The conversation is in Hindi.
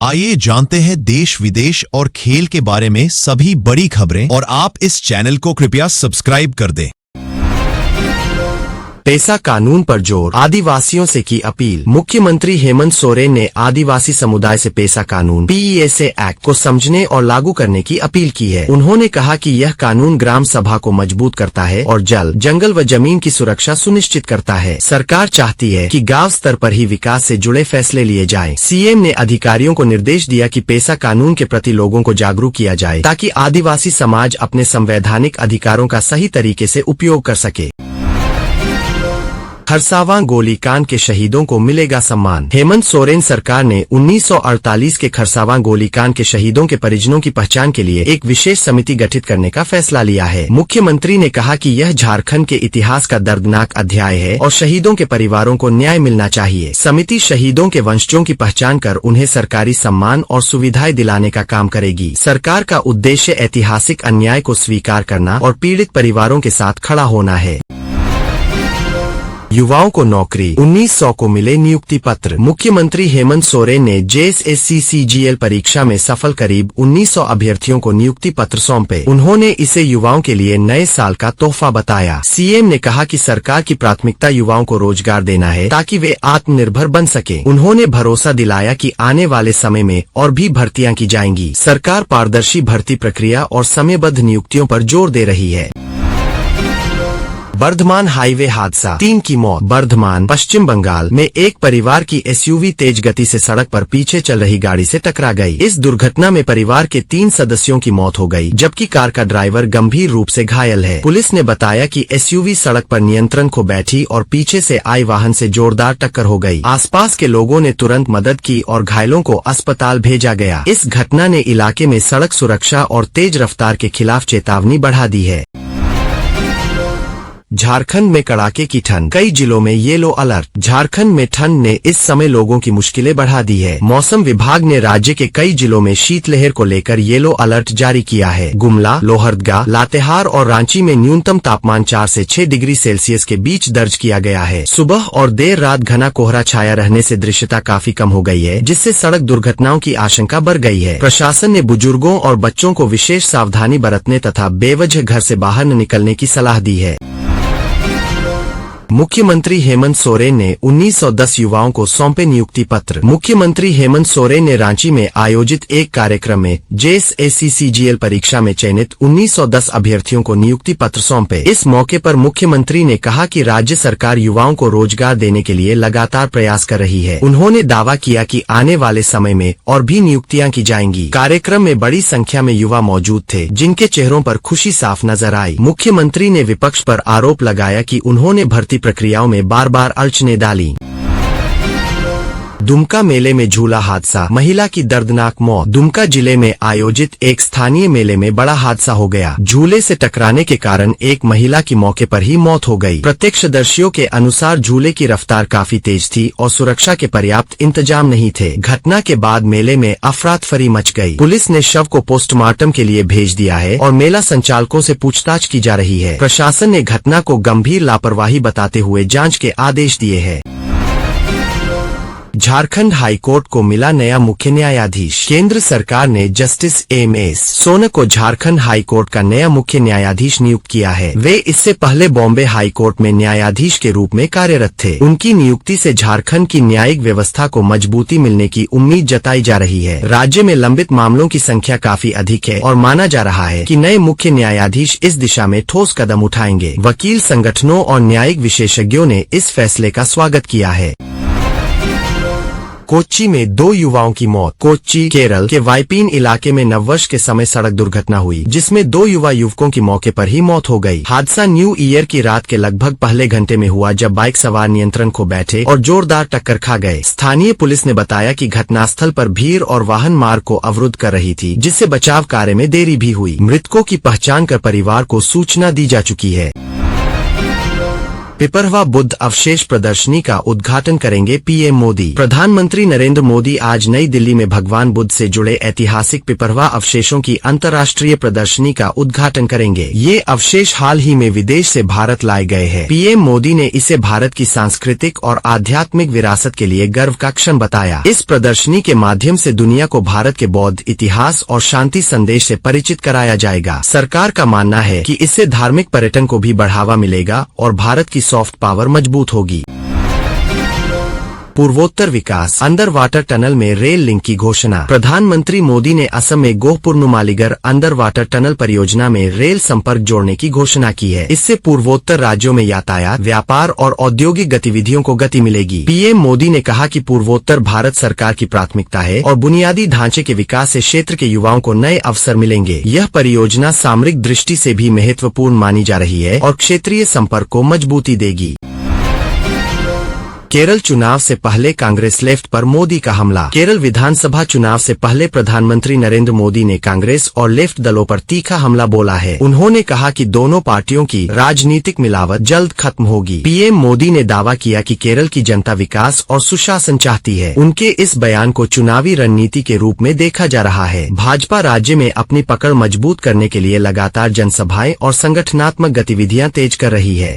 आइए जानते हैं देश विदेश और खेल के बारे में सभी बड़ी खबरें और आप इस चैनल को कृपया सब्सक्राइब कर दें। पेसा कानून पर जोर, आदिवासियों से की अपील। मुख्यमंत्री हेमंत सोरेन ने आदिवासी समुदाय से पेसा कानून PESA एक्ट को समझने और लागू करने की अपील की है। उन्होंने कहा कि यह कानून ग्राम सभा को मजबूत करता है और जल, जंगल व जमीन की सुरक्षा सुनिश्चित करता है। सरकार चाहती है कि गांव स्तर पर ही विकास से जुड़े फैसले लिए जाएं। CM ने अधिकारियों को निर्देश दिया कि पेसा कानून के प्रति लोगों को जागरूक किया जाए ताकि आदिवासी समाज अपने संवैधानिक अधिकारों का सही तरीके से उपयोग कर सके। खरसावां गोलीकांड के शहीदों को मिलेगा सम्मान। हेमंत सोरेन सरकार ने 1948 के खरसावां गोलीकांड के शहीदों के परिजनों की पहचान के लिए एक विशेष समिति गठित करने का फैसला लिया है। मुख्यमंत्री ने कहा कि यह झारखंड के इतिहास का दर्दनाक अध्याय है और शहीदों के परिवारों को न्याय मिलना चाहिए। समिति शहीदों के वंशजों की पहचान कर उन्हें सरकारी सम्मान और सुविधाएं दिलाने का काम करेगी। सरकार का उद्देश्य ऐतिहासिक अन्याय को स्वीकार करना और पीड़ित परिवारों के साथ खड़ा होना है। युवाओं को नौकरी, 1900 को मिले नियुक्ति पत्र। मुख्यमंत्री हेमंत सोरेन ने JSSC CGL परीक्षा में सफल करीब 1900 अभ्यर्थियों को नियुक्ति पत्र सौंपे। उन्होंने इसे युवाओं के लिए नए साल का तोहफा बताया। CM ने कहा कि सरकार की प्राथमिकता युवाओं को रोजगार देना है ताकि वे आत्मनिर्भर बन सके। उन्होंने भरोसा दिलाया कि आने वाले समय में और भी भर्तियां की जाएंगी। सरकार पारदर्शी भर्ती प्रक्रिया और समयबद्ध नियुक्तियों पर जोर दे रही है। बर्धमान हाईवे हादसा, 3 की मौत। बर्धमान, पश्चिम बंगाल में एक परिवार की SUV तेज गति से सड़क पर पीछे चल रही गाड़ी से टकरा गई। इस दुर्घटना में परिवार के 3 सदस्यों की मौत हो गई, जबकि कार का ड्राइवर गंभीर रूप से घायल है। पुलिस ने बताया कि SUV सड़क पर नियंत्रण खो बैठी और पीछे से आए वाहन से जोरदार टक्कर हो गई। आसपास के लोगों ने तुरंत मदद की और घायलों को अस्पताल भेजा गया। इस घटना ने इलाके में सड़क सुरक्षा और तेज रफ्तार के खिलाफ चेतावनी बढ़ा दी है। झारखंड में कड़ाके की ठंड, कई जिलों में येलो अलर्ट। झारखंड में ठंड ने इस समय लोगों की मुश्किलें बढ़ा दी है। मौसम विभाग ने राज्य के कई जिलों में शीतलहर को लेकर येलो अलर्ट जारी किया है। गुमला, लोहरदगा, लातेहार और रांची में न्यूनतम तापमान 4 से 6 डिग्री सेल्सियस के बीच दर्ज किया गया है। सुबह और देर रात घना कोहरा छाया रहने से दृश्यता काफी कम हो गई है, जिससे सड़क दुर्घटनाओं की आशंका बढ़ गई है। प्रशासन ने बुजुर्गों और बच्चों को विशेष सावधानी बरतने तथा बेवजह घर से बाहर न निकलने की सलाह दी है। मुख्यमंत्री हेमंत सोरेन ने 1910 युवाओं को सौंपे नियुक्ति पत्र। मुख्यमंत्री हेमंत सोरेन ने रांची में आयोजित एक कार्यक्रम में JSSC CGL परीक्षा में चयनित 1910 अभ्यर्थियों को नियुक्ति पत्र सौंपे। इस मौके पर मुख्यमंत्री ने कहा कि राज्य सरकार युवाओं को रोजगार देने के लिए लगातार प्रयास कर रही है। उन्होंने दावा किया कि आने वाले समय में और भी नियुक्तियां की जाएंगी। कार्यक्रम में बड़ी संख्या में युवा मौजूद थे, जिनके चेहरों पर खुशी साफ नजर आई। मुख्यमंत्री ने विपक्ष पर आरोप लगाया कि उन्होंने भर्ती प्रक्रियाओं में बार बार अड़चनें डाली। दुमका मेले में झूला हादसा, महिला की दर्दनाक मौत। दुमका जिले में आयोजित एक स्थानीय मेले में बड़ा हादसा हो गया। झूले से टकराने के कारण एक महिला की मौके पर ही मौत हो गई। प्रत्यक्षदर्शियों के अनुसार झूले की रफ्तार काफी तेज थी और सुरक्षा के पर्याप्त इंतजाम नहीं थे। घटना के बाद मेले में अफरातफरी मच गई। पुलिस ने शव को पोस्टमार्टम के लिए भेज दिया है और मेला संचालकों से पूछताछ की जा रही है। प्रशासन ने घटना को गंभीर लापरवाही बताते हुए जांच के आदेश दिए हैं। झारखंड हाईकोर्ट को मिला नया मुख्य न्यायाधीश। केंद्र सरकार ने जस्टिस MS सोनक को झारखंड हाईकोर्ट का नया मुख्य न्यायाधीश नियुक्त किया है। वे इससे पहले बॉम्बे हाईकोर्ट में न्यायाधीश के रूप में कार्यरत थे। उनकी नियुक्ति से झारखंड की न्यायिक व्यवस्था को मजबूती मिलने की उम्मीद जताई जा रही है। राज्य में लंबित मामलों की संख्या काफी अधिक है और माना जा रहा है कि नए मुख्य न्यायाधीश इस दिशा में ठोस कदम उठाएंगे। वकील संगठनों और न्यायिक विशेषज्ञों ने इस फैसले का स्वागत किया है। कोच्चि में 2 युवाओं की मौत। कोच्चि, केरल के वाइपीन इलाके में नववर्ष के समय सड़क दुर्घटना हुई, जिसमें 2 युवा युवकों की मौके पर ही मौत हो गई। हादसा न्यू ईयर की रात के लगभग पहले घंटे में हुआ, जब बाइक सवार नियंत्रण खो बैठे और जोरदार टक्कर खा गए। स्थानीय पुलिस ने बताया कि घटनास्थल पर भीड़ और वाहन मार्ग को अवरुद्ध कर रही थी, जिससे बचाव कार्य में देरी भी हुई। मृतकों की पहचान कर परिवार को सूचना दी जा चुकी है। पिपरवा बुद्ध अवशेष प्रदर्शनी का उद्घाटन करेंगे पीएम मोदी। प्रधानमंत्री नरेंद्र मोदी आज नई दिल्ली में भगवान बुद्ध से जुड़े ऐतिहासिक पिपरवा अवशेषों की अंतर्राष्ट्रीय प्रदर्शनी का उद्घाटन करेंगे। ये अवशेष हाल ही में विदेश से भारत लाए गए हैं। पीएम मोदी ने इसे भारत की सांस्कृतिक और आध्यात्मिक विरासत के लिए गर्व का क्षण बताया। इस प्रदर्शनी के माध्यम से दुनिया को भारत के बौद्ध इतिहास और शांति संदेश से परिचित कराया जाएगा। सरकार का मानना है कि इससे धार्मिक पर्यटन को भी बढ़ावा मिलेगा और भारत की सॉफ्ट पावर मजबूत होगी। पूर्वोत्तर विकास अंडर वाटर टनल में रेल लिंक की घोषणा। प्रधानमंत्री मोदी ने असम में Gohpur Numaligarh under water tunnel परियोजना में रेल संपर्क जोड़ने की घोषणा की है। इससे पूर्वोत्तर राज्यों में यातायात, व्यापार और औद्योगिक गतिविधियों को गति मिलेगी। पीएम मोदी ने कहा कि पूर्वोत्तर भारत सरकार की प्राथमिकता है और बुनियादी ढांचे के विकास से क्षेत्र के युवाओं को नए अवसर मिलेंगे। यह परियोजना सामरिक दृष्टि से भी महत्वपूर्ण मानी जा रही है और क्षेत्रीय संपर्क को मजबूती देगी। केरल चुनाव से पहले कांग्रेस लेफ्ट पर मोदी का हमला। केरल विधानसभा चुनाव से पहले प्रधानमंत्री नरेंद्र मोदी ने कांग्रेस और लेफ्ट दलों पर तीखा हमला बोला है। उन्होंने कहा कि दोनों पार्टियों की राजनीतिक मिलावट जल्द खत्म होगी। पीएम मोदी ने दावा किया कि केरल की जनता विकास और सुशासन चाहती है। उनके इस बयान को चुनावी रणनीति के रूप में देखा जा रहा है। भाजपा राज्य में अपनी पकड़ मजबूत करने के लिए लगातार जनसभाएं और संगठनात्मक गतिविधियां तेज कर रही है।